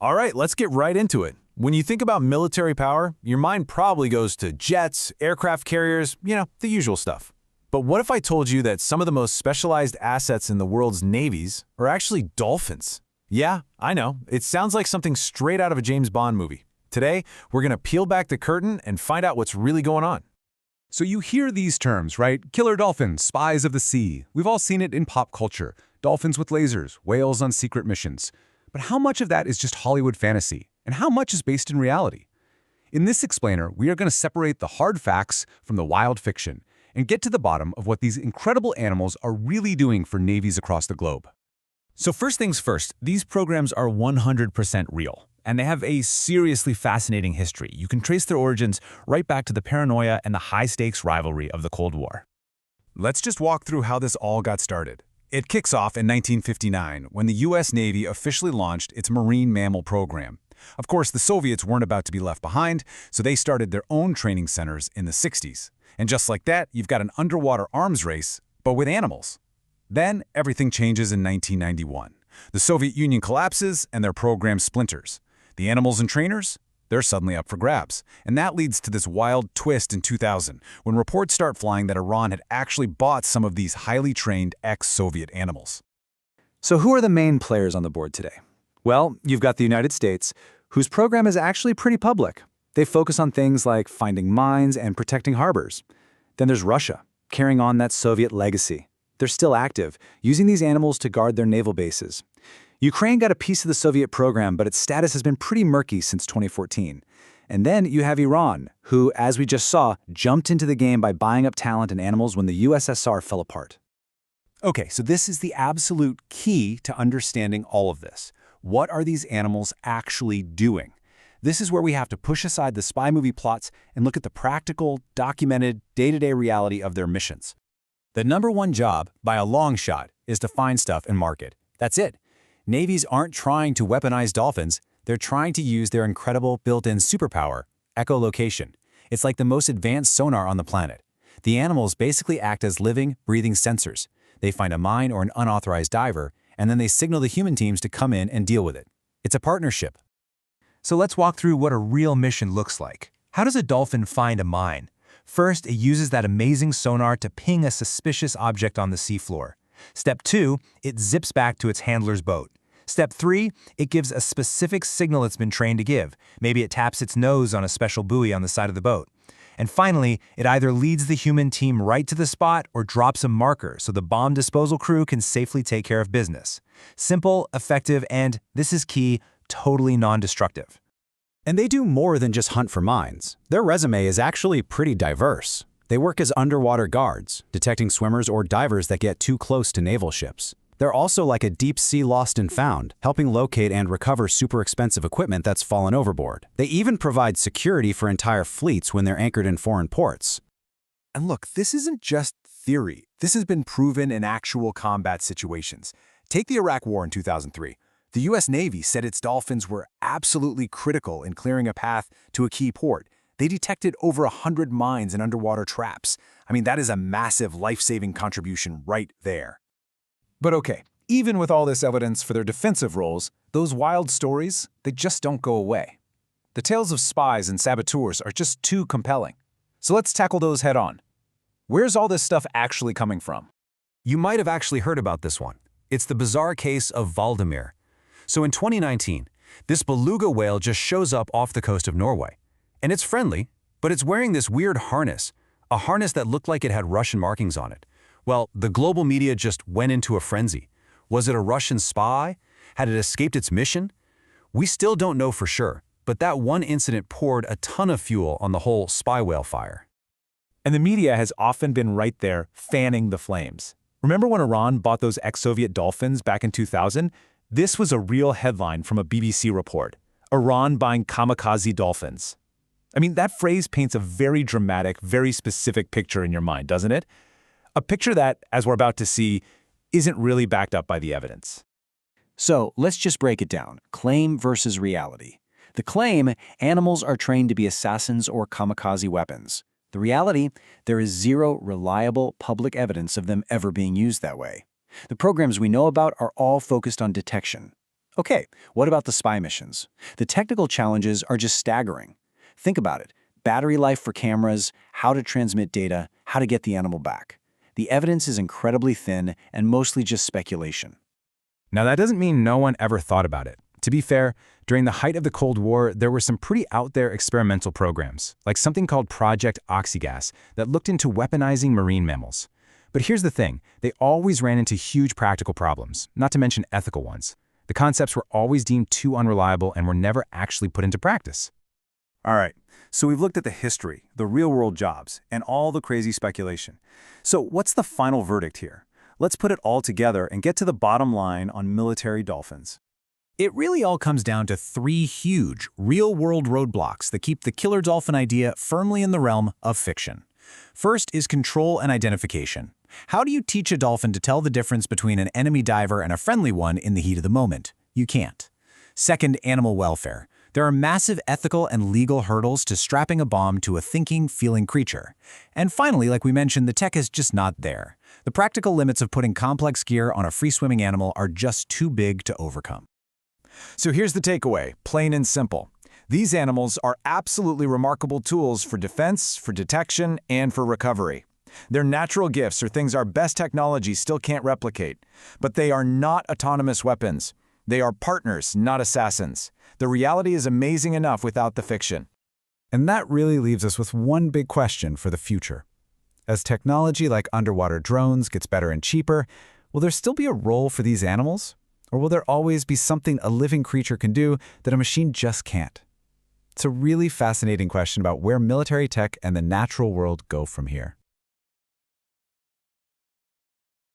All right, let's get right into it. When you think about military power, your mind probably goes to jets, aircraft carriers, the usual stuff. But what if I told you that some of the most specialized assets in the world's navies are actually dolphins? Yeah, I know. It sounds like something straight out of a James Bond movie. Today, we're going to peel back the curtain and find out what's really going on. So you hear these terms, right? Killer dolphins, spies of the sea. We've all seen it in pop culture. Dolphins with lasers, whales on secret missions. But how much of that is just Hollywood fantasy? And how much is based in reality? In this explainer, we are going to separate the hard facts from the wild fiction and get to the bottom of what these incredible animals are really doing for navies across the globe. So first things first, these programs are 100% real, and they have a seriously fascinating history. You can trace their origins right back to the paranoia and the high-stakes rivalry of the Cold War. Let's just walk through how this all got started. It kicks off in 1959 when the U.S. Navy officially launched its marine mammal program. Of course, the Soviets weren't about to be left behind, so they started their own training centers in the 60s. And just like that, you've got an underwater arms race, but with animals. Then, everything changes in 1991. The Soviet Union collapses and their program splinters. The animals and trainers? They're suddenly up for grabs. And that leads to this wild twist in 2000, when reports start flying that Iran had actually bought some of these highly trained ex-Soviet animals. So who are the main players on the board today? Well, you've got the United States, whose program is actually pretty public. They focus on things like finding mines and protecting harbors. Then there's Russia, carrying on that Soviet legacy. They're still active, using these animals to guard their naval bases. Ukraine got a piece of the Soviet program, but its status has been pretty murky since 2014. And then you have Iran, who, as we just saw, jumped into the game by buying up talent and animals when the USSR fell apart. Okay, so this is the absolute key to understanding all of this. What are these animals actually doing? This is where we have to push aside the spy movie plots and look at the practical, documented, day-to-day reality of their missions. The number one job, by a long shot, is to find stuff and market. That's it. Navies aren't trying to weaponize dolphins, they're trying to use their incredible built-in superpower, echolocation. It's like the most advanced sonar on the planet. The animals basically act as living, breathing sensors. They find a mine or an unauthorized diver, and then they signal the human teams to come in and deal with it. It's a partnership. So let's walk through what a real mission looks like. How does a dolphin find a mine? First, it uses that amazing sonar to ping a suspicious object on the seafloor. Step 2, it zips back to its handler's boat. Step 3, it gives a specific signal it's been trained to give. Maybe it taps its nose on a special buoy on the side of the boat. And finally, it either leads the human team right to the spot or drops a marker so the bomb disposal crew can safely take care of business. Simple, effective, and, this is key, totally non-destructive. And they do more than just hunt for mines. Their resume is actually pretty diverse. They work as underwater guards, detecting swimmers or divers that get too close to naval ships. They're also like a deep-sea lost and found, helping locate and recover super expensive equipment that's fallen overboard. They even provide security for entire fleets when they're anchored in foreign ports. And look, this isn't just theory. This has been proven in actual combat situations. Take the Iraq War in 2003. The U.S. Navy said its dolphins were absolutely critical in clearing a path to a key port. They detected over 100 mines and underwater traps. I mean, that is a massive life-saving contribution right there. But okay, even with all this evidence for their defensive roles, those wild stories, they just don't go away. The tales of spies and saboteurs are just too compelling. So let's tackle those head on. Where's all this stuff actually coming from? You might have actually heard about this one. It's the bizarre case of Valdemir. So in 2019, this beluga whale just shows up off the coast of Norway. And it's friendly, but it's wearing this weird harness, a harness that looked like it had Russian markings on it. Well, the global media just went into a frenzy. Was it a Russian spy? Had it escaped its mission? We still don't know for sure, but that one incident poured a ton of fuel on the whole spy whale fire. And the media has often been right there, fanning the flames. Remember when Iran bought those ex-Soviet dolphins back in 2000? This was a real headline from a BBC report. Iran buying kamikaze dolphins. I mean, that phrase paints a very dramatic, very specific picture in your mind, doesn't it? A picture that, as we're about to see, isn't really backed up by the evidence. So let's just break it down. Claim versus reality. The claim, animals are trained to be assassins or kamikaze weapons. The reality, there is zero reliable public evidence of them ever being used that way. The programs we know about are all focused on detection. Okay, what about the spy missions? The technical challenges are just staggering. Think about it. Battery life for cameras, how to transmit data, how to get the animal back. The evidence is incredibly thin and mostly just speculation. Now, that doesn't mean no one ever thought about it. To be fair, during the height of the Cold War, there were some pretty out-there experimental programs, like something called Project Oxygas, that looked into weaponizing marine mammals. But here's the thing, they always ran into huge practical problems, not to mention ethical ones. The concepts were always deemed too unreliable and were never actually put into practice. All right, so we've looked at the history, the real-world jobs, and all the crazy speculation. So what's the final verdict here? Let's put it all together and get to the bottom line on military dolphins. It really all comes down to three huge, real-world roadblocks that keep the killer dolphin idea firmly in the realm of fiction. First is control and identification. How do you teach a dolphin to tell the difference between an enemy diver and a friendly one in the heat of the moment? You can't. Second, animal welfare. There are massive ethical and legal hurdles to strapping a bomb to a thinking, feeling creature. And finally, like we mentioned, the tech is just not there. The practical limits of putting complex gear on a free-swimming animal are just too big to overcome. So here's the takeaway, plain and simple. These animals are absolutely remarkable tools for defense, for detection, and for recovery. They're natural gifts or things our best technology still can't replicate. But they are not autonomous weapons. They are partners, not assassins. The reality is amazing enough without the fiction. And that really leaves us with one big question for the future. As technology like underwater drones gets better and cheaper, will there still be a role for these animals? Or will there always be something a living creature can do that a machine just can't? It's a really fascinating question about where military tech and the natural world go from here.